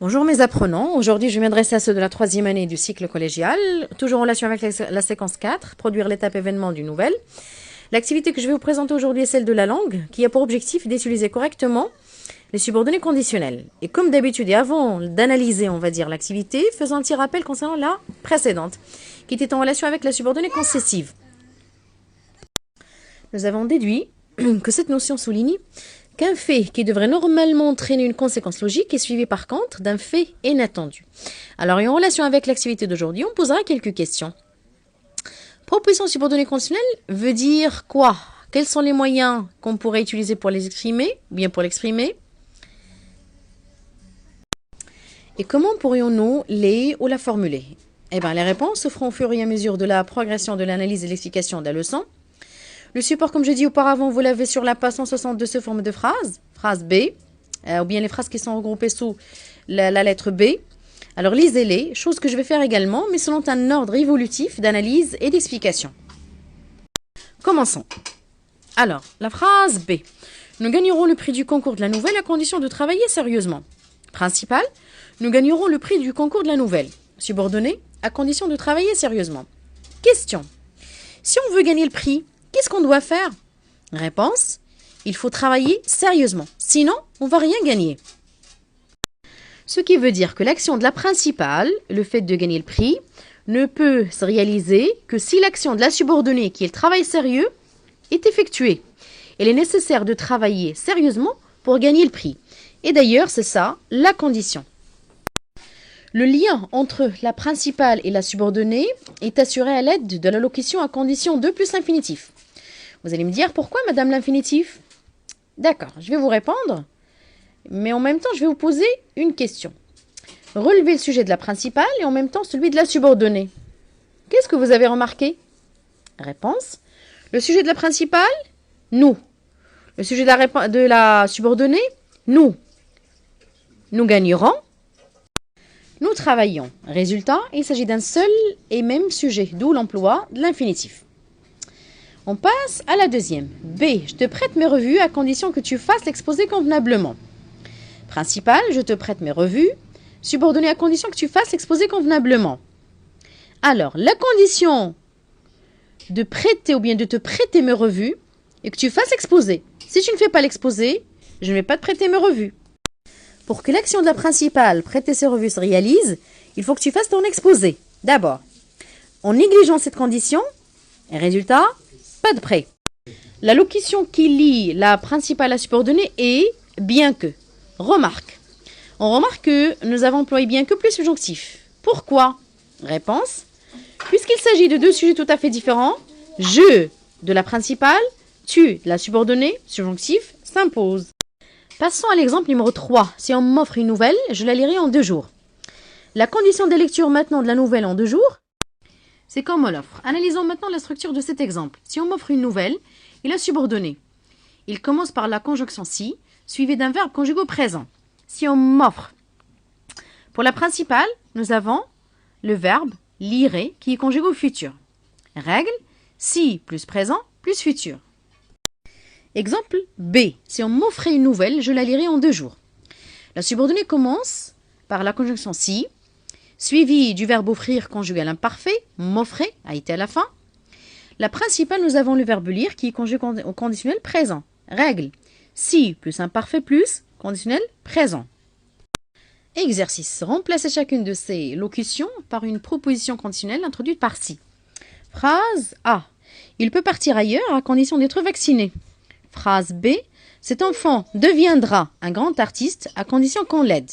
Bonjour mes apprenants, aujourd'hui je vais m'adresser à ceux de la troisième année du cycle collégial, toujours en relation avec la séquence 4, produire l'étape événement d'une nouvelle. L'activité que je vais vous présenter aujourd'hui est celle de la langue, qui a pour objectif d'utiliser correctement les subordonnés conditionnels. Et comme d'habitude, et avant d'analyser, on va dire, l'activité, faisons un petit rappel concernant la précédente, qui était en relation avec la subordonnée concessive. Nous avons déduit que cette notion souligne qu'un fait qui devrait normalement entraîner une conséquence logique est suivi par contre d'un fait inattendu. Alors, en relation avec l'activité d'aujourd'hui, on posera quelques questions. Proposition subordonnée conditionnelle veut dire quoi? Quels sont les moyens qu'on pourrait utiliser pour les exprimer, ou bien pour l'exprimer? Et comment pourrions-nous les ou la formuler? Eh bien, les réponses se feront au fur et à mesure de la progression de l'analyse et de l'explication de la leçon. Le support, comme je dis auparavant, vous l'avez sur la page 162 sous forme de phrases, phrase B, ou bien les phrases qui sont regroupées sous la lettre B. Alors, lisez-les, chose que je vais faire également, mais selon un ordre évolutif d'analyse et d'explication. Commençons. Alors, la phrase B. Nous gagnerons le prix du concours de la nouvelle à condition de travailler sérieusement. Principal, nous gagnerons le prix du concours de la nouvelle. Subordonné, à condition de travailler sérieusement. Question. Si on veut gagner le prix, qu'est-ce qu'on doit faire? Réponse. Il faut travailler sérieusement. Sinon, on ne va rien gagner. Ce qui veut dire que l'action de la principale, le fait de gagner le prix, ne peut se réaliser que si l'action de la subordonnée, qui est le travail sérieux, est effectuée. Il est nécessaire de travailler sérieusement pour gagner le prix. Et d'ailleurs, c'est ça, la condition. Le lien entre la principale et la subordonnée est assuré à l'aide de la locution à condition 2 plus l'infinitif. Vous allez me dire, pourquoi, madame, l'infinitif? D'accord, je vais vous répondre, mais en même temps, je vais vous poser une question. Relevez le sujet de la principale et en même temps celui de la subordonnée. Qu'est-ce que vous avez remarqué? Réponse. Le sujet de la principale, nous. Le sujet de la subordonnée, nous. Nous gagnerons. Nous travaillons. Résultat, il s'agit d'un seul et même sujet, d'où l'emploi de l'infinitif. On passe à la deuxième. B. Je te prête mes revues à condition que tu fasses l'exposé convenablement. Principal, je te prête mes revues. Subordonné à condition que tu fasses l'exposé convenablement. Alors, la condition de prêter ou bien de te prêter mes revues et que tu fasses l'exposé. Si tu ne fais pas l'exposé, je ne vais pas te prêter mes revues. Pour que l'action de la principale, prêter ses revues, se réalise, il faut que tu fasses ton exposé. D'abord, en négligeant cette condition, résultat, pas de prêt. La locution qui lie la principale à la subordonnée est bien que. Remarque. On remarque que nous avons employé bien que plus subjonctif. Pourquoi? Réponse. Puisqu'il s'agit de deux sujets tout à fait différents, je de la principale, tu de la subordonnée, subjonctif, s'impose. Passons à l'exemple numéro 3. Si on m'offre une nouvelle, je la lirai en 2 jours. La condition de lecture maintenant de la nouvelle en 2 jours, c'est comme on l'offre. Analysons maintenant la structure de cet exemple. Si on m'offre une nouvelle, il est subordonné. Il commence par la conjonction si, suivi d'un verbe conjugué au présent. Si on m'offre. Pour la principale, nous avons le verbe lirer qui est conjugué au futur. Règle, si plus présent plus futur. Exemple B. Si on m'offrait une nouvelle, je la lirai en 2 jours. La subordonnée commence par la conjonction si, suivi du verbe offrir conjugué à l'imparfait, m'offrait a été à la fin. La principale, nous avons le verbe lire qui est conjugué au conditionnel présent. Règle, si plus imparfait plus conditionnel présent. Exercice. Remplacez chacune de ces locutions par une proposition conditionnelle introduite par si. Phrase A. Il peut partir ailleurs à condition d'être vacciné. Phrase B. Cet enfant deviendra un grand artiste à condition qu'on l'aide.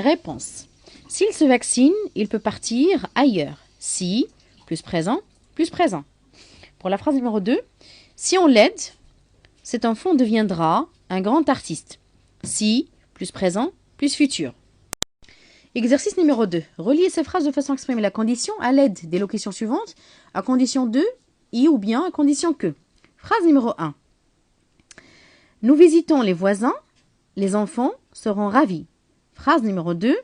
Réponse. S'il se vaccine, il peut partir ailleurs. Si, plus présent, plus présent. Pour la phrase numéro 2, si on l'aide, cet enfant deviendra un grand artiste. Si, plus présent, plus futur. Exercice numéro 2. Reliez ces phrases de façon à exprimer la condition à l'aide des locutions suivantes, à condition de, i ou bien à condition que. Phrase numéro 1. Nous visitons les voisins, les enfants seront ravis. Phrase numéro 2.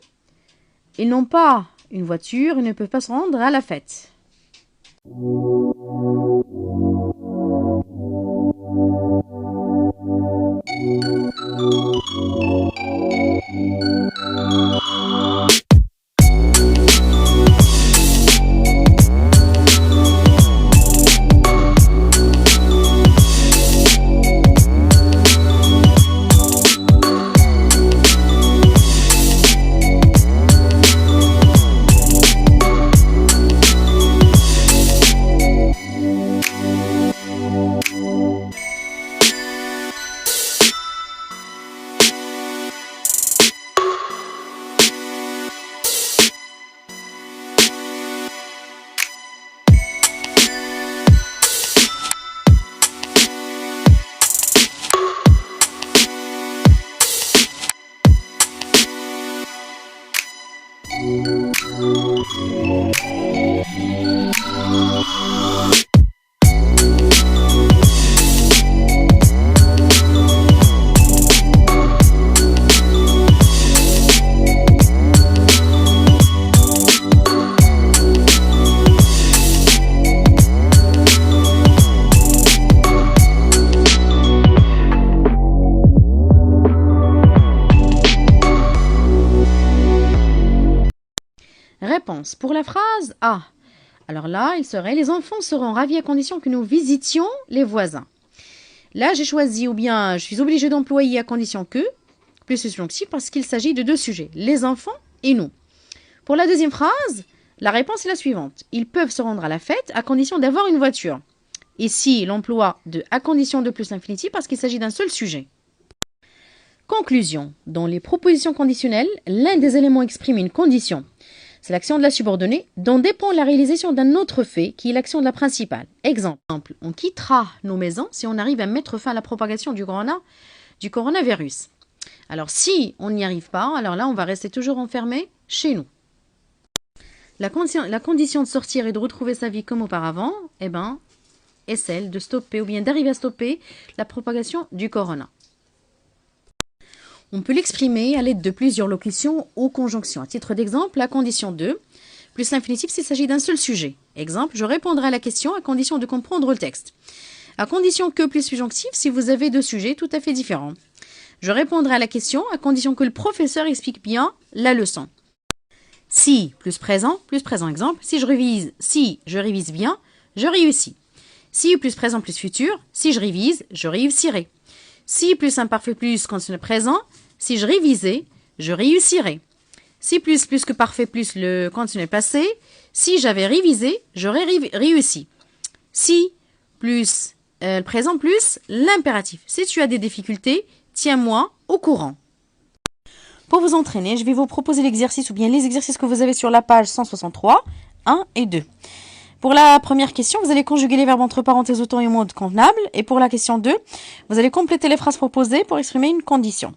Ils n'ont pas une voiture, ils ne peuvent pas se rendre à la fête. Réponse. Pour la phrase A. Alors là, il serait « Les enfants seront ravis à condition que nous visitions les voisins ». Là, j'ai choisi ou bien je suis obligée d'employer à condition que, plus subjonctif parce qu'il s'agit de deux sujets, les enfants et nous. Pour la deuxième phrase, la réponse est la suivante. Ils peuvent se rendre à la fête à condition d'avoir une voiture. Ici, l'emploi de à condition de plus l'infinitif parce qu'il s'agit d'un seul sujet. Conclusion. Dans les propositions conditionnelles, l'un des éléments exprime une condition. C'est l'action de la subordonnée dont dépend la réalisation d'un autre fait qui est l'action de la principale. Exemple, on quittera nos maisons si on arrive à mettre fin à la propagation du coronavirus. Alors si on n'y arrive pas, alors là on va rester toujours enfermé chez nous. La condition de sortir et de retrouver sa vie comme auparavant, est celle de stopper ou bien d'arriver à stopper la propagation du corona. On peut l'exprimer à l'aide de plusieurs locutions ou conjonctions. À titre d'exemple, la condition de, plus l'infinitif s'il s'agit d'un seul sujet. Exemple, je répondrai à la question à condition de comprendre le texte. À condition que plus subjonctif si vous avez deux sujets tout à fait différents. Je répondrai à la question à condition que le professeur explique bien la leçon. Si, plus présent exemple. Si je révise bien, je réussis. Si, plus présent, plus futur. Si je révise, je réussirai. Si, plus imparfait, plus continu présent. Si je révisais, je réussirais. Si, plus que parfait, plus le continu passé. Si j'avais révisé, j'aurais réussi. Si, plus le présent, plus l'impératif. Si tu as des difficultés, tiens-moi au courant. Pour vous entraîner, je vais vous proposer l'exercice ou bien les exercices que vous avez sur la page 163, 1 et 2. Pour la première question, vous allez conjuguer les verbes entre parenthèses au temps et au mode convenable. Et pour la question 2, vous allez compléter les phrases proposées pour exprimer une condition.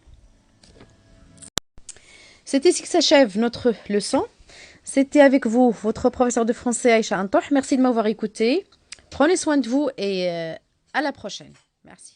C'est ici que s'achève notre leçon. C'était avec vous, votre professeur de français Aïcha Antoh. Merci de m'avoir écouté. Prenez soin de vous et à la prochaine. Merci.